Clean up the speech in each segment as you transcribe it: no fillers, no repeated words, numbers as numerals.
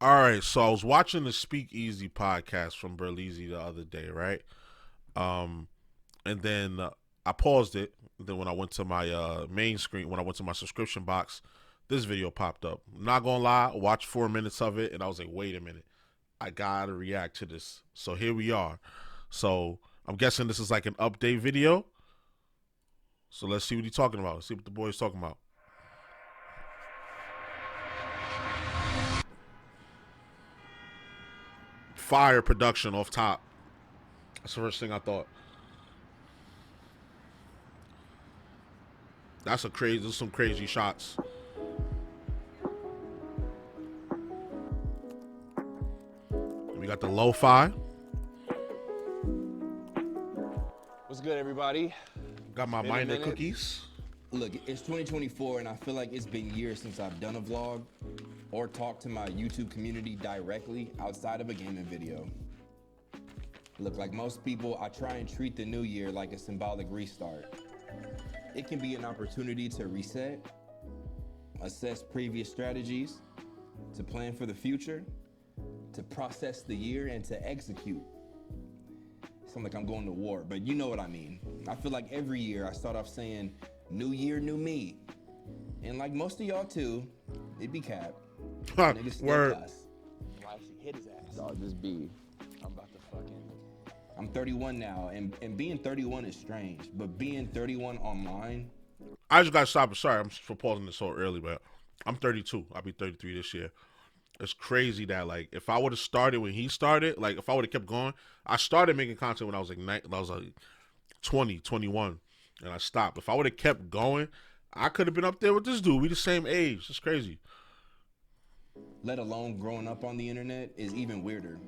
All right, so I was watching the Speakeasy podcast from Berleezy the other day, right? Um, and then I paused it. Then when I went to my main screen, when I went to my subscription box, this video popped up. I'm not gonna lie, I watched 4 minutes of it, and I was like, wait a minute, I gotta react to this. So here we are. So I'm guessing this is like an update video. So let's see what he's talking about. Let's see what the boy's talking about. Fire production off top. That's the first thing I thought. Those some crazy shots. We got the lo-fi. What's good, everybody? Got my minor cookies. Look, it's 2024 and I feel like it's been years since I've done a vlog or talked to my YouTube community directly outside of a gaming video. Look, like most people, I try and treat the new year like a symbolic restart. It can be an opportunity to reset, assess previous strategies, to plan for the future, to process the year, and to execute. Sound like I'm going to war, but you know what I mean. I feel like every year I start off saying, new year, new me. And like most of y'all too, it be cap. Niggas still Word. cuss. Why she hit his ass? Dog, this B. I'm about to fucking. I'm 31 now, and being 31 is strange, but being 31 online, I just got to stop. Sorry, I'm for pausing this so early, but I'm 32. I'll be 33 this year. It's crazy that, like, if I would have started when he started, like, if I would have kept going, I started making content when I was like 20, 21, and I stopped. If I would have kept going, I could have been up there with this dude. We the same age. It's crazy. let alone growing up on the internet, is even weirder.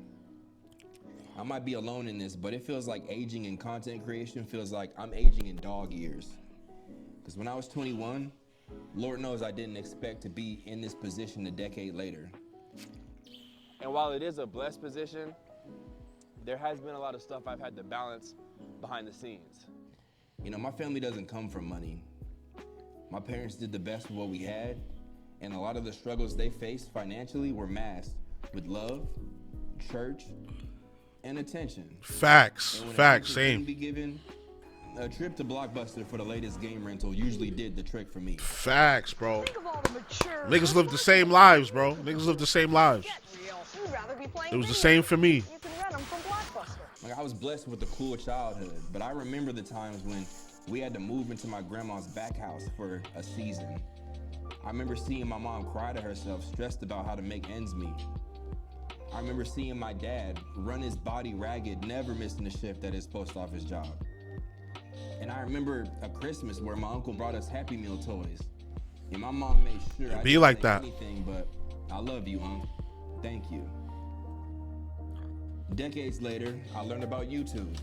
I might be alone in this, but it feels like aging in content creation feels like I'm aging in dog years. Because when I was 21, Lord knows I didn't expect to be in this position a decade later. And while it is a blessed position, there has been a lot of stuff I've had to balance behind the scenes. You know, my family doesn't come from money. My parents did the best with what we had, and a lot of the struggles they faced financially were masked with love, church, and attention. Facts. And when Facts. attention couldn't Same. be given, a trip to Blockbuster for the latest game rental usually did the trick for me. Facts, bro. Think of all the mature Niggas live the same lives, bro. Niggas live the same lives. You'd rather be playing It was the video same for me. games. You can rent them from Blockbuster. Like, I was blessed with a cool childhood, but I remember the times when we had to move into my grandma's back house for a season. I remember seeing my mom cry to herself, stressed about how to make ends meet. I remember seeing my dad run his body ragged, never missing a shift at his post office job. And I remember a Christmas where my uncle brought us Happy Meal toys. And my mom made sure I be didn't like say that. anything but, I love you, Unc. Thank you. Decades later, I learned about YouTube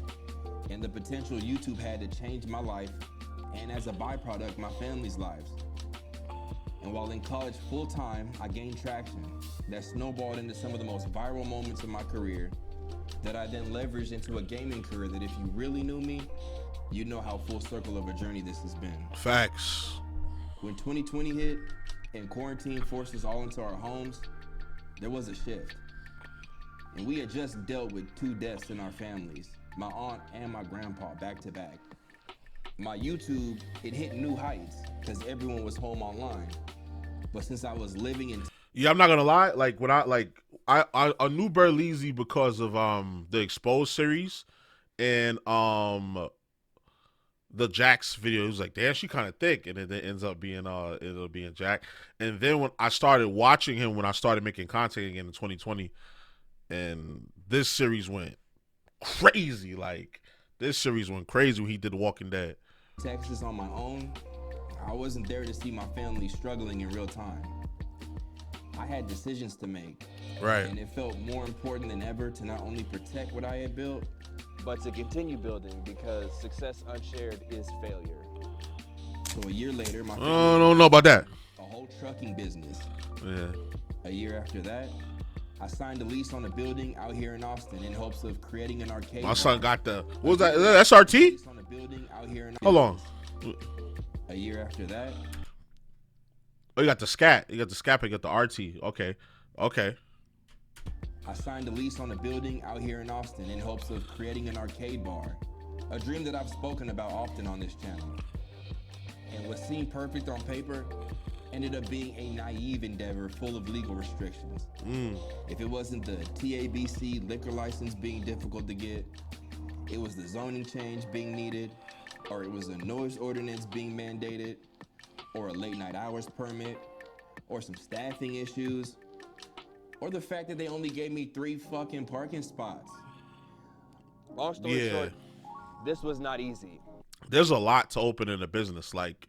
and the potential YouTube had to change my life and, as a byproduct, my family's lives. And while in college full-time, I gained traction that snowballed into some of the most viral moments of my career that I then leveraged into a gaming career that, if you really knew me, you'd know how full circle of a journey this has been. Facts. When 2020 hit and quarantine forced us all into our homes, there was a shift. And we had just dealt with 2 deaths in our families, my aunt and my grandpa, back to back. My YouTube, it hit new heights because everyone was home online. But since I was living in Yeah, I'm not gonna lie. Like when I knew Berleezy because of the Exposed series and the Jax video. It was like, damn, she kind of thick, and it ends up being Jack. And then when I started watching him, when I started making content again in 2020, and this series went crazy. Like this series went crazy when he did Walking Dead. Texas on my own, I wasn't there to see my family struggling in real time. I had decisions to make. Right. And it felt more important than ever to not only protect what I had built, But to continue building, because success unshared is failure. so a year later, my I family don't know about that. a whole trucking business. Yeah. A year after that, I signed a lease on a building out here in Austin in hopes of creating an arcade. My son bar. got the what was that? Is that SRT? Lease on a building out here in Hold on. A year after that, Oh, you got the scat. You got the scat. You got the RT. Okay. I signed a lease on a building out here in Austin in hopes of creating an arcade bar, a dream that I've spoken about often on this channel. And what seemed perfect on paper ended up being a naive endeavor full of legal restrictions. If it wasn't the TABC liquor license being difficult to get, it was the zoning change being needed, or it was a noise ordinance being mandated, or a late night hours permit, or some staffing issues, or the fact that they only gave me 3 fucking parking spots. Long story short, this was not easy. There's a lot to open in a business. Like,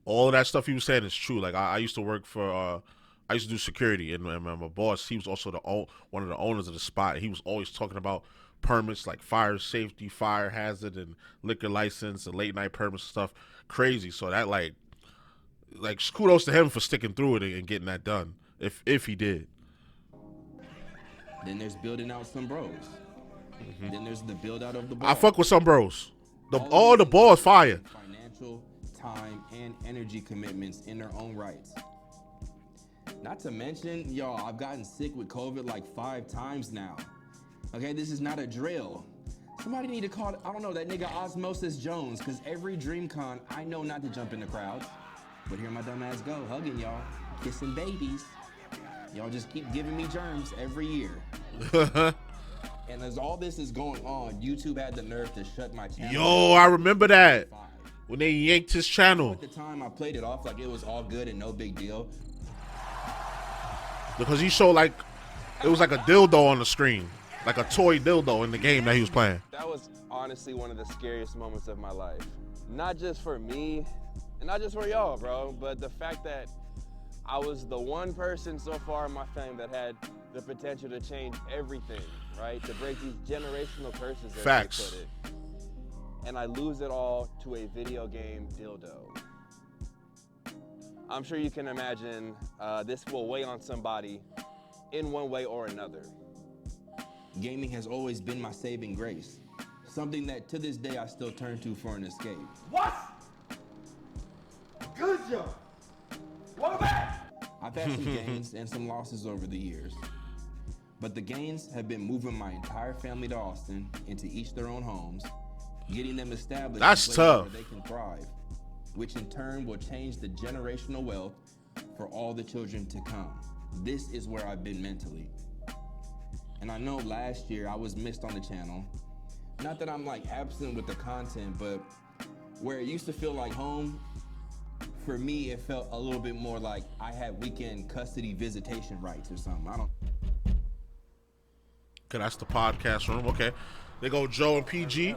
all of that stuff you were saying is true. Like, I used to work for, I used to do security, and my boss, he was also one of the owners of the spot. He was always talking about permits like fire safety, fire hazard, and liquor license, and late night permits and stuff. Crazy. So that, like kudos to him for sticking through it and getting that done, if he did. Then there's building out some bros. Then there's the build out of the bar. I fuck with some bros. All the balls fire. Financial, time, and energy commitments in their own rights. Not to mention, y'all, I've gotten sick with COVID like 5 times now. Okay, this is not a drill. Somebody need to call, I don't know, that nigga Osmosis Jones, because every DreamCon, I know not to jump in the crowds. But here my dumb ass go, hugging y'all, kissing babies. Y'all just keep giving me germs every year. And as all this is going on, YouTube had the nerve to shut my channel. Yo, I remember that. When they yanked his channel. At the time, I played it off like it was all good and no big deal. Because he showed like, it was like a dildo on the screen. Like a toy dildo in the game that he was playing. That was honestly one of the scariest moments of my life. Not just for me, and not just for y'all, bro, but the fact that I was the one person so far in my family that had the potential to change everything, right? To break these generational curses, as Facts. they put it. And I lose it all to a video game dildo. I'm sure you can imagine this will weigh on somebody in one way or another. Gaming has always been my saving grace. Something that to this day I still turn to for an escape. What? Good job. Welcome back. I've had some gains and some losses over the years. But the gains have been moving my entire family to Austin into each their own homes, getting them established That's in places tough. where they can thrive, which in turn will change the generational wealth for all the children to come. This is where I've been mentally. And I know last year I was missed on the channel. Not that I'm like absent with the content, but where it used to feel like home, for me, it felt a little bit more like I had weekend custody visitation rights or something. I don't. Okay, that's the podcast room. Okay. They go Joe and PG.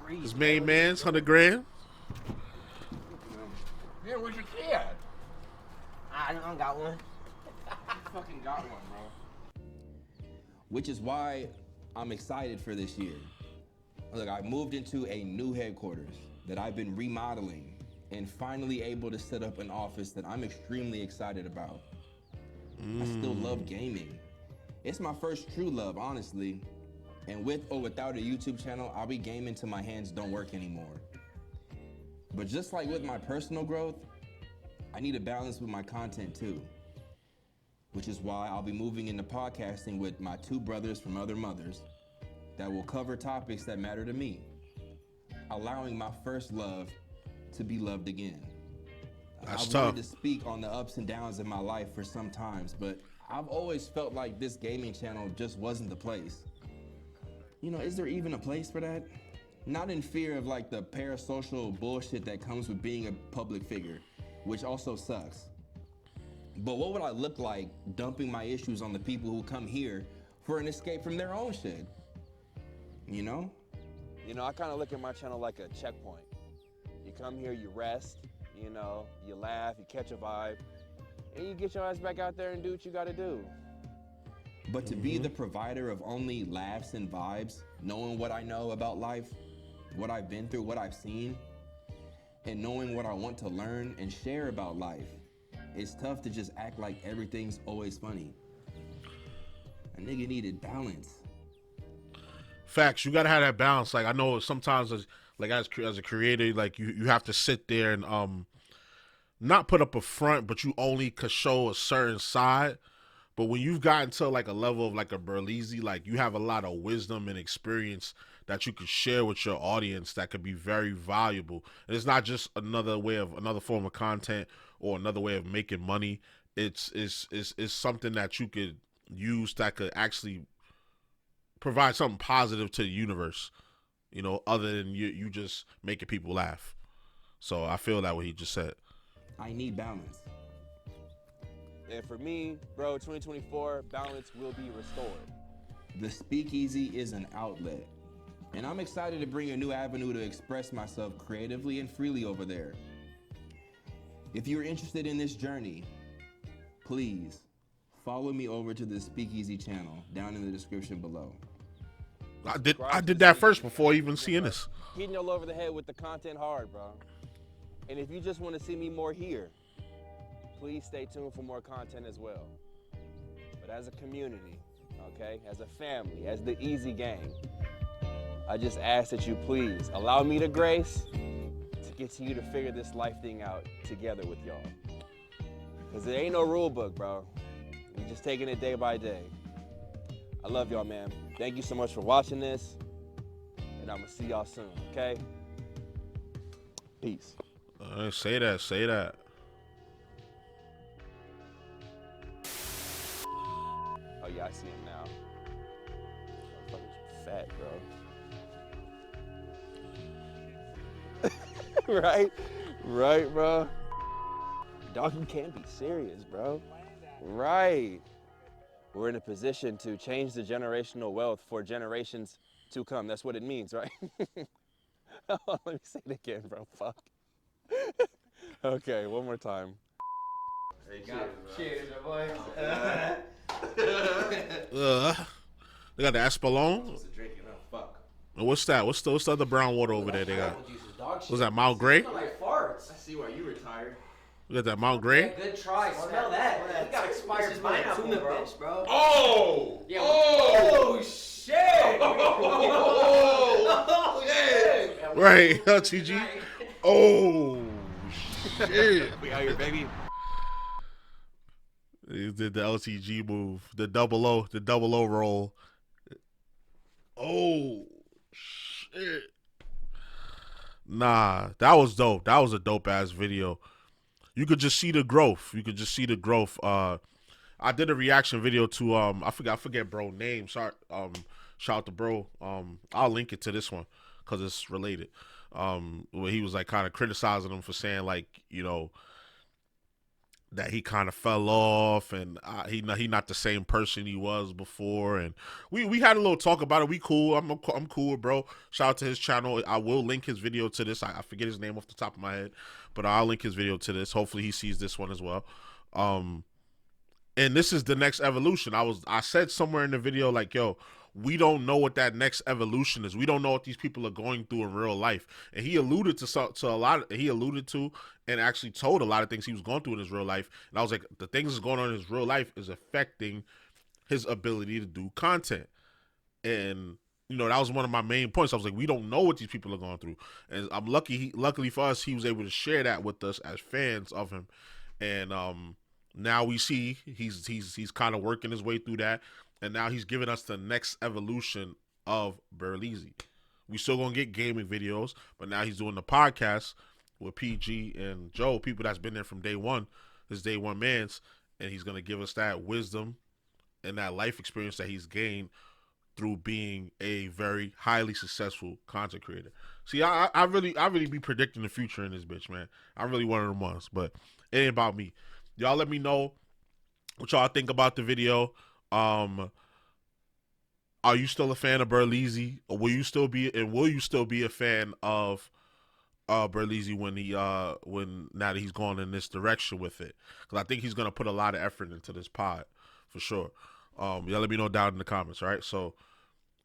His main man's 100 grand. Yeah, where's your key at? I don't got one. Fucking got one, bro. Which is why I'm excited for this year. Look, I moved into a new headquarters that I've been remodeling and finally able to set up an office that I'm extremely excited about. I still love gaming. It's my first true love, honestly. And with or without a YouTube channel, I'll be gaming till my hands don't work anymore. But just like with my personal growth, I need a balance with my content too. Which is why I'll be moving into podcasting with my 2 brothers from other mothers that will cover topics that matter to me, allowing my first love to be loved again. That's I've tough. wanted to speak on the ups and downs of my life for some times, but I've always felt like this gaming channel just wasn't the place. You know, is there even a place for that? Not in fear of like the parasocial bullshit that comes with being a public figure, which also sucks. But what would I look like dumping my issues on the people who come here for an escape from their own shit? You know? You know, I kind of look at my channel like a checkpoint. You come here, you rest, you know, you laugh, you catch a vibe, and you get your ass back out there and do what you gotta do. But to be the provider of only laughs and vibes, knowing what I know about life, what I've been through, what I've seen, and knowing what I want to learn and share about life, it's tough to just act like everything's always funny. A nigga needed balance. Facts. You gotta have that balance. Like I know sometimes, as a creator, like you have to sit there and not put up a front, but you only could show a certain side. But when you've gotten to like a level of like a Berleezy, like you have a lot of wisdom and experience that you could share with your audience that could be very valuable. And it's not just another form of content or another way of making money. It's something that you could use that could actually provide something positive to the universe, you know, other than you just making people laugh. So I feel that what he just said. I need balance. And for me, bro, 2024, balance will be restored. The Speakeasy is an outlet, and I'm excited to bring a new avenue to express myself creatively and freely over there. If you're interested in this journey, please follow me over to the Speakeasy channel down in the description below. I did that first before even seeing this. Hitting you all over the head with the content hard, bro. And if you just want to see me more here, please stay tuned for more content as well. But as a community, okay, as a family, as the Easy Gang, I just ask that you please allow me the grace to continue to figure this life thing out together with y'all. Because there ain't no rule book, bro. We're just taking it day by day. I love y'all, man. Thank you so much for watching this, and I'm gonna see y'all soon, okay? Peace. Say that. Oh yeah, I see him now. Motherfucker's fat, bro. Right, bro. Dog, you can't be serious, bro. Right. We're in a position to change the generational wealth for generations to come. That's what it means, right? Let me say it again, bro. Fuck. Okay, one more time. Hey, cheers, boys. They got the Espelon. Fuck. What's that? What's the other brown water over there they got? What's that, Mount Gray? Like farts. I see why you retired. You got that Mount Gray? Yeah, good try. Smell that. We got expired pineapple, tuna bro. fish, bro. Oh! Yeah, oh! shit! Oh, shit! Right, LTG. Oh shit! We out here, baby. He did the LTG move, the double O roll. Oh shit! Nah, that was dope. That was a dope ass video. You could just see the growth. I did a reaction video to I forget bro name. Sorry, shout out to bro. I'll link it to this one because it's related. Where he was like kind of criticizing him for saying like, you know, that he kind of fell off and he not the same person he was before, and we had a little talk about it. We cool. I'm cool with bro. Shout out to his channel. I will link his video to this. I forget his name off the top of my head, but I'll link his video to this. Hopefully he sees this one as well. And this is the next evolution. I said somewhere in the video like, yo, we don't know what that next evolution is. We don't know what these people are going through in real life. And he alluded to a lot. He alluded to and actually told a lot of things he was going through in his real life. And I was like, the things that's going on in his real life is affecting his ability to do content. And you know, that was one of my main points. I was like, we don't know what these people are going through. And I'm luckily for us, he was able to share that with us as fans of him. And now we see he's kind of working his way through that. And now he's giving us the next evolution of Berleezy. We still gonna get gaming videos, but now he's doing the podcast with PG and Joe, people that's been there from day one, his day one mans, and he's gonna give us that wisdom and that life experience that he's gained through being a very highly successful content creator. See, I really be predicting the future in this bitch, man. I'm really one of them ones, but it ain't about me. Y'all let me know what y'all think about the video. Are you still a fan of Berleezy? Or will you still be a fan of Berleezy when now that he's gone in this direction with it? Because I think he's gonna put a lot of effort into this pod for sure. Y'all let me know down in the comments, right? So,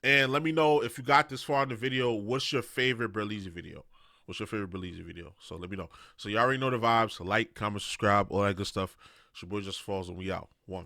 and let me know if you got this far in the video, what's your favorite Berleezy video? What's your favorite Berleezy video? So let me know. So you already know the vibes. Like, comment, subscribe, all that good stuff. It's your boy JusticeXFalls, and we out. One.